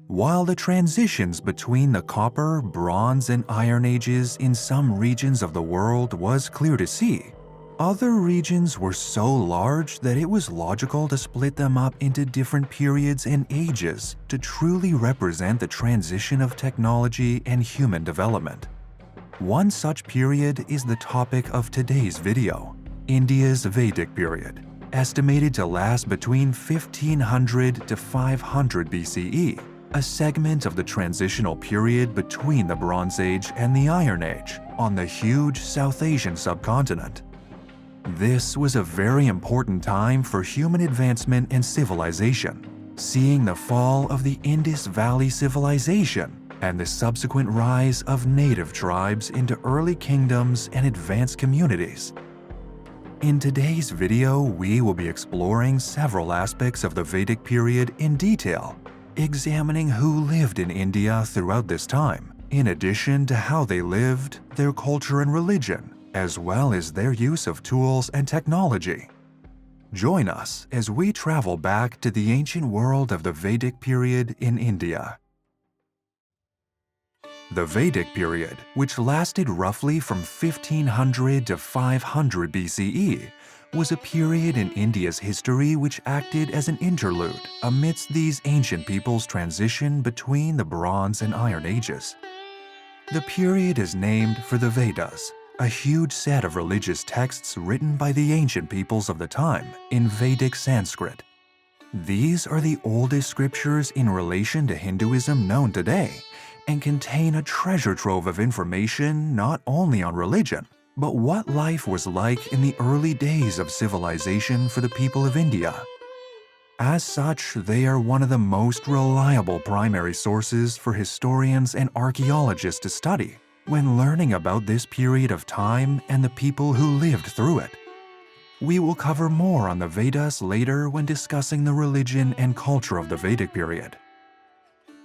While the transitions between the Copper, Bronze, and Iron Ages in some regions of the world was clear to see, other regions were so large that it was logical to split them up into different periods and ages to truly represent the transition of technology and human development. One such period is the topic of today's video, India's Vedic period, estimated to last between 1500 to 500 BCE, a segment of the transitional period between the Bronze Age and the Iron Age on the huge South Asian subcontinent. This was a very important time for human advancement and civilization, seeing the fall of the Indus Valley Civilisation and the subsequent rise of native tribes into early kingdoms and advanced communities. In today's video, we will be exploring several aspects of the Vedic period in detail, examining who lived in India throughout this time, in addition to how they lived, their culture and religion, as well as their use of tools and technology. Join us as we travel back to the ancient world of the Vedic period in India. The Vedic period, which lasted roughly from 1500 to 500 BCE, was a period in India's history which acted as an interlude amidst these ancient peoples' transition between the Bronze and Iron Ages. The period is named for the Vedas, a huge set of religious texts written by the ancient peoples of the time in Vedic Sanskrit. These are the oldest scriptures in relation to Hinduism known today, and contain a treasure trove of information not only on religion, but what life was like in the early days of civilization for the people of India. As such, they are one of the most reliable primary sources for historians and archaeologists to study when learning about this period of time and the people who lived through it. We will cover more on the Vedas later when discussing the religion and culture of the Vedic period.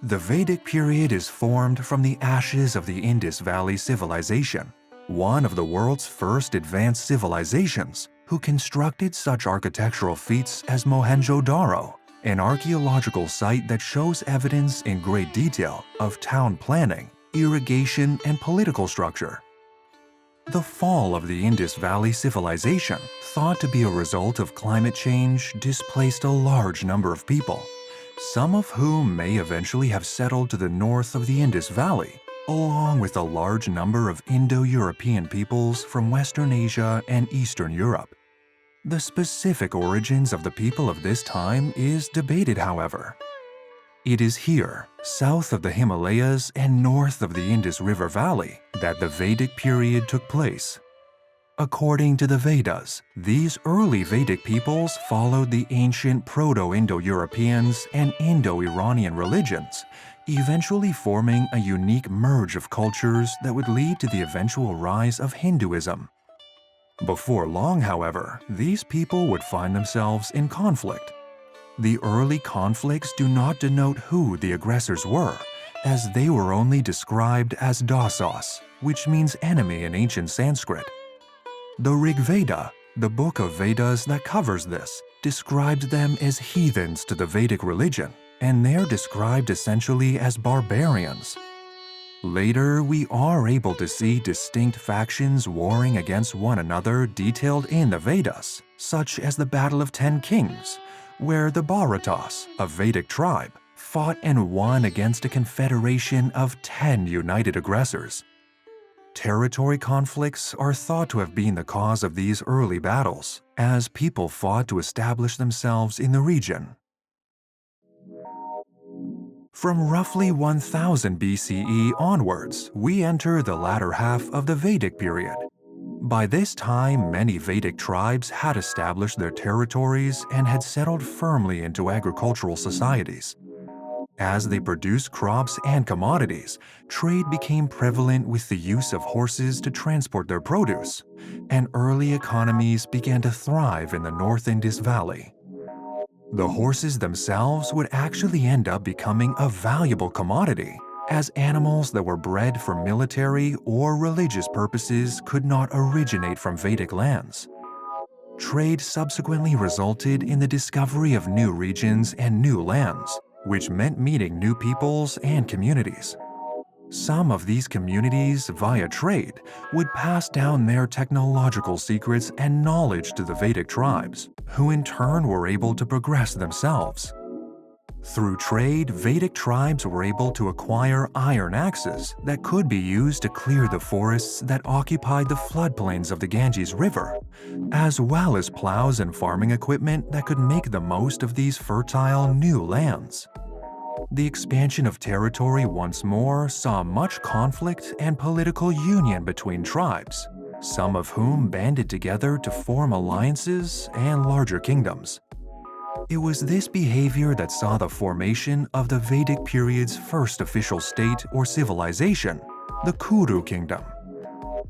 The Vedic period is formed from the ashes of the Indus Valley Civilization, one of the world's first advanced civilizations, who constructed such architectural feats as Mohenjo-Daro, an archaeological site that shows evidence in great detail of town planning, irrigation, and political structure. The fall of the Indus Valley Civilization, thought to be a result of climate change, displaced a large number of people, some of whom may eventually have settled to the north of the Indus Valley, along with a large number of Indo-European peoples from Western Asia and Eastern Europe. The specific origins of the people of this time is debated, however. It is here, south of the Himalayas and north of the Indus River Valley, that the Vedic period took place. According to the Vedas, these early Vedic peoples followed the ancient Proto-Indo-Europeans and Indo-Iranian religions, eventually forming a unique merge of cultures that would lead to the eventual rise of Hinduism. Before long, however, these people would find themselves in conflict. The early conflicts do not denote who the aggressors were, as they were only described as Dasos, which means enemy in ancient Sanskrit. The Rig Veda, the book of Vedas that covers this, described them as heathens to the Vedic religion, and they're described essentially as barbarians. Later, we are able to see distinct factions warring against one another detailed in the Vedas, such as the Battle of 10 Kings, where the Bharatas, a Vedic tribe, fought and won against a confederation of 10 united aggressors. Territory conflicts are thought to have been the cause of these early battles, as people fought to establish themselves in the region. From roughly 1000 BCE onwards, we enter the latter half of the Vedic period. By this time, many Vedic tribes had established their territories and had settled firmly into agricultural societies. As they produced crops and commodities, trade became prevalent with the use of horses to transport their produce, and early economies began to thrive in the North Indus Valley. The horses themselves would actually end up becoming a valuable commodity, as animals that were bred for military or religious purposes could not originate from Vedic lands. Trade subsequently resulted in the discovery of new regions and new lands, which meant meeting new peoples and communities. Some of these communities, via trade, would pass down their technological secrets and knowledge to the Vedic tribes, who in turn were able to progress themselves. Through trade, Vedic tribes were able to acquire iron axes that could be used to clear the forests that occupied the floodplains of the Ganges River, as well as plows and farming equipment that could make the most of these fertile new lands. The expansion of territory once more saw much conflict and political union between tribes, some of whom banded together to form alliances and larger kingdoms. It was this behavior that saw the formation of the Vedic period's first official state or civilization, the Kuru kingdom.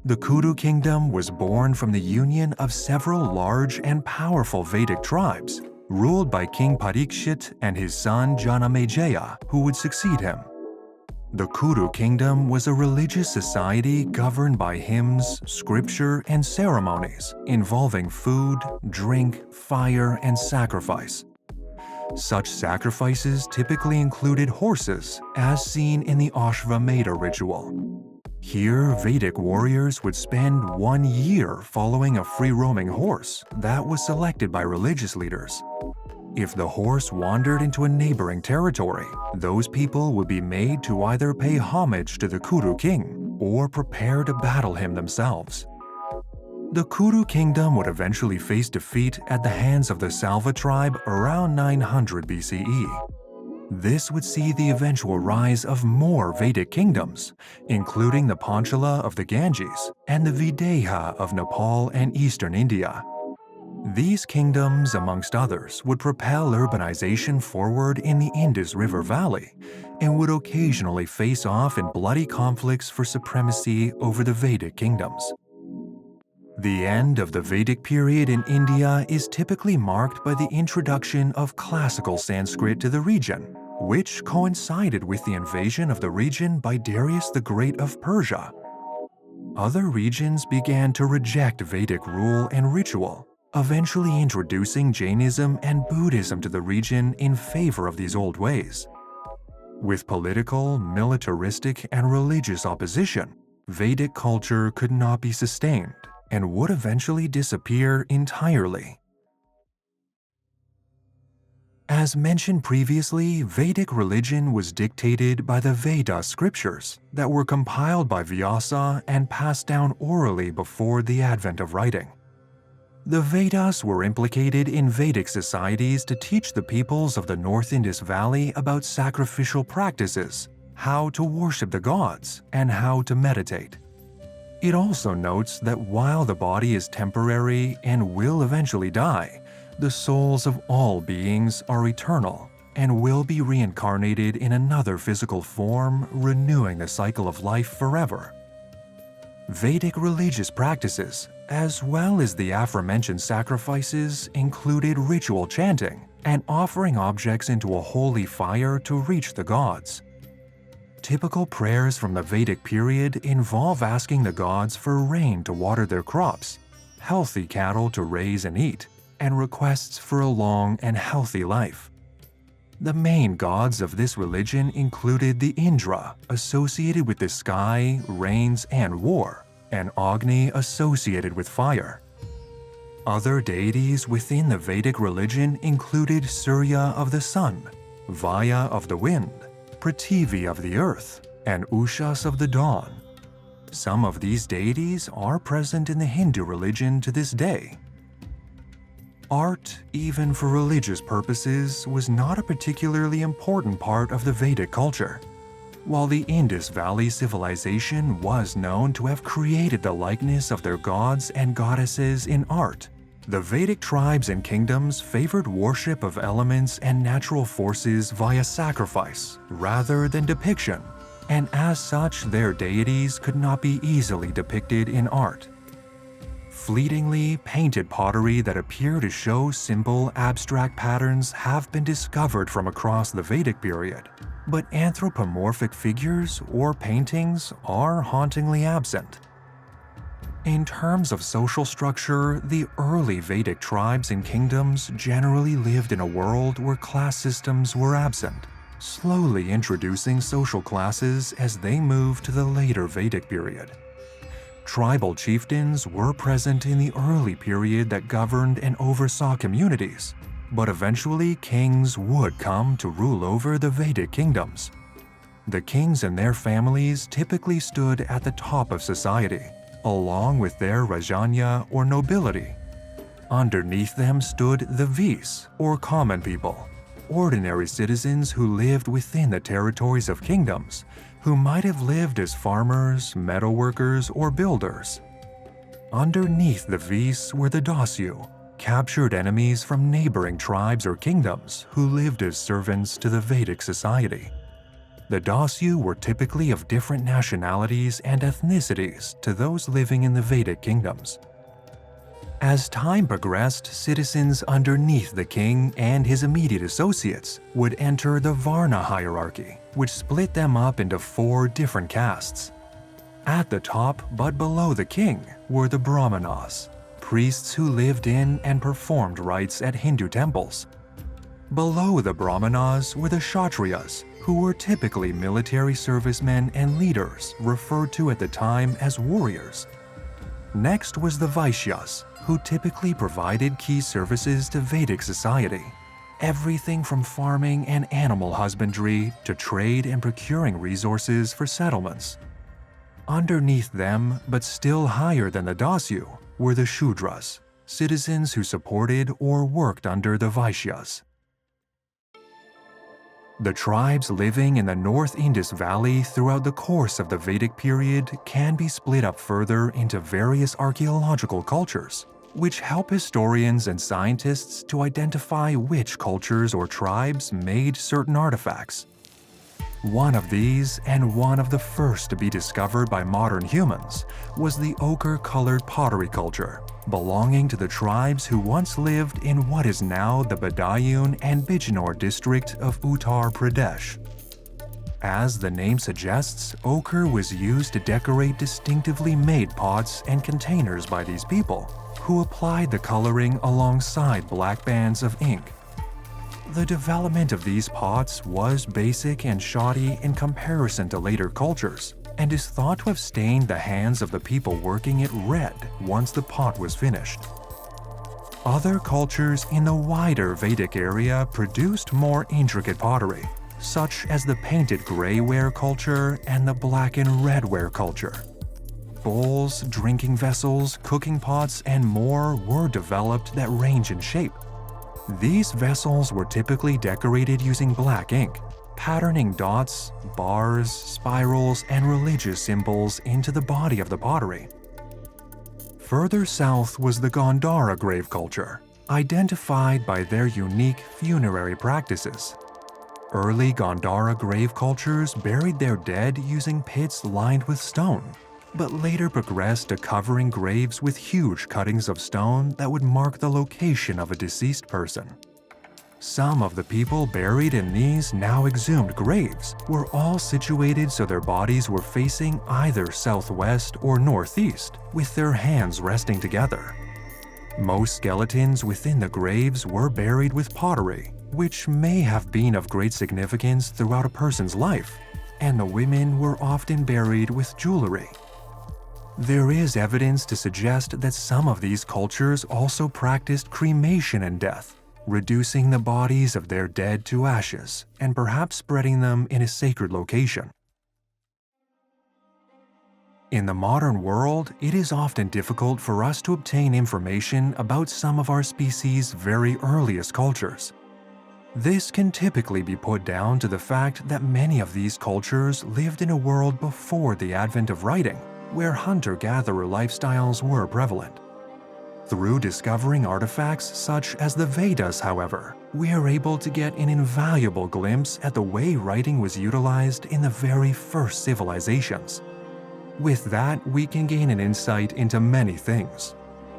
The Kuru kingdom was born from the union of several large and powerful Vedic tribes, ruled by King Parikshit and his son Janamejaya, who would succeed him. The Kuru kingdom was a religious society governed by hymns, scripture, and ceremonies involving food, drink, fire, and sacrifice. Such sacrifices typically included horses, as seen in the Ashvamedha ritual. Here, Vedic warriors would spend 1 year following a free-roaming horse that was selected by religious leaders. If the horse wandered into a neighboring territory, those people would be made to either pay homage to the Kuru king or prepare to battle him themselves. The Kuru kingdom would eventually face defeat at the hands of the Salva tribe around 900 BCE. This would see the eventual rise of more Vedic kingdoms, including the Panchala of the Ganges and the Videha of Nepal and eastern India. These kingdoms, amongst others, would propel urbanization forward in the Indus River Valley and would occasionally face off in bloody conflicts for supremacy over the Vedic kingdoms. The end of the Vedic period in India is typically marked by the introduction of classical Sanskrit to the region, which coincided with the invasion of the region by Darius the Great of Persia. Other regions began to reject Vedic rule and ritual, eventually introducing Jainism and Buddhism to the region in favor of these old ways. With political, militaristic, and religious opposition, Vedic culture could not be sustained and would eventually disappear entirely. As mentioned previously, Vedic religion was dictated by the Veda scriptures that were compiled by Vyasa and passed down orally before the advent of writing. The Vedas were implicated in Vedic societies to teach the peoples of the North Indus Valley about sacrificial practices, how to worship the gods, and how to meditate. It also notes that while the body is temporary and will eventually die, the souls of all beings are eternal and will be reincarnated in another physical form, renewing the cycle of life forever. Vedic religious practices, as well as the aforementioned sacrifices, included ritual chanting and offering objects into a holy fire to reach the gods. Typical prayers from the Vedic period involve asking the gods for rain to water their crops, healthy cattle to raise and eat, and requests for a long and healthy life. The main gods of this religion included the Indra, associated with the sky, rains, and war, and Agni, associated with fire. Other deities within the Vedic religion included Surya of the sun, Vaya of the wind, Prithivi of the earth, and Ushas of the dawn. Some of these deities are present in the Hindu religion to this day. Art, even for religious purposes, was not a particularly important part of the Vedic culture. While the Indus Valley Civilization was known to have created the likeness of their gods and goddesses in art, the Vedic tribes and kingdoms favored worship of elements and natural forces via sacrifice rather than depiction, and as such their deities could not be easily depicted in art. Fleetingly painted pottery that appear to show simple, abstract patterns have been discovered from across the Vedic period, but anthropomorphic figures or paintings are hauntingly absent. In terms of social structure, the early Vedic tribes and kingdoms generally lived in a world where class systems were absent, slowly introducing social classes as they moved to the later Vedic period. Tribal chieftains were present in the early period that governed and oversaw communities, but eventually kings would come to rule over the Vedic kingdoms. The kings and their families typically stood at the top of society, along with their Rajanya or nobility. Underneath them stood the Vis, or common people, ordinary citizens who lived within the territories of kingdoms, who might have lived as farmers, metalworkers, or builders. Underneath the Vis were the Dasyu, captured enemies from neighboring tribes or kingdoms who lived as servants to the Vedic society. The Dasyu were typically of different nationalities and ethnicities to those living in the Vedic kingdoms. As time progressed, citizens underneath the king and his immediate associates would enter the Varna hierarchy, which split them up into 4 different castes. At the top, but below the king, were the Brahmanas, priests who lived in and performed rites at Hindu temples. Below the Brahmanas were the Kshatriyas, who were typically military servicemen and leaders referred to at the time as warriors. Next was the Vaishyas, who typically provided key services to Vedic society, everything from farming and animal husbandry to trade and procuring resources for settlements. Underneath them, but still higher than the Dasyu, were the Shudras, citizens who supported or worked under the Vaishyas. The tribes living in the North Indus Valley throughout the course of the Vedic period can be split up further into various archaeological cultures, which help historians and scientists to identify which cultures or tribes made certain artifacts. One of these, and one of the first to be discovered by modern humans, was the ochre-colored pottery culture, belonging to the tribes who once lived in what is now the Badaun and Bijnor district of Uttar Pradesh. As the name suggests, ochre was used to decorate distinctively made pots and containers by these people, who applied the coloring alongside black bands of ink. The development of these pots was basic and shoddy in comparison to later cultures, and is thought to have stained the hands of the people working it red once the pot was finished. Other cultures in the wider Vedic area produced more intricate pottery, such as the painted gray ware culture and the black and red ware culture. Bowls, drinking vessels, cooking pots, and more were developed that range in shape. These vessels were typically decorated using black ink, patterning dots, bars, spirals, and religious symbols into the body of the pottery. Further south was the Gandhara grave culture, identified by their unique funerary practices. Early Gandhara grave cultures buried their dead using pits lined with stone, but later progressed to covering graves with huge cuttings of stone that would mark the location of a deceased person. Some of the people buried in these now exhumed graves were all situated so their bodies were facing either southwest or northeast, with their hands resting together. Most skeletons within the graves were buried with pottery, which may have been of great significance throughout a person's life, and the women were often buried with jewelry. There is evidence to suggest that some of these cultures also practiced cremation in death, reducing the bodies of their dead to ashes and perhaps spreading them in a sacred location. In the modern world, it is often difficult for us to obtain information about some of our species' very earliest cultures. This can typically be put down to the fact that many of these cultures lived in a world before the advent of writing, where hunter-gatherer lifestyles were prevalent. Through discovering artifacts such as the Vedas, however, we are able to get an invaluable glimpse at the way writing was utilized in the very first civilizations. With that, we can gain an insight into many things: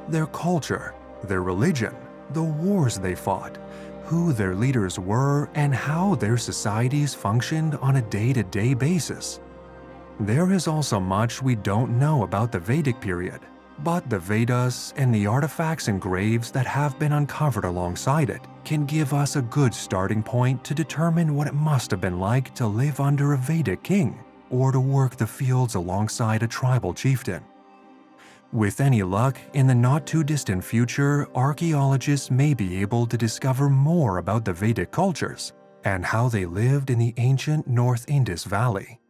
their culture, their religion, the wars they fought, who their leaders were, and how their societies functioned on a day-to-day basis. There is also much we don't know about the Vedic period, but the Vedas and the artifacts and graves that have been uncovered alongside it can give us a good starting point to determine what it must have been like to live under a Vedic king or to work the fields alongside a tribal chieftain. With any luck, in the not-too-distant future, archaeologists may be able to discover more about the Vedic cultures and how they lived in the ancient North Indus Valley.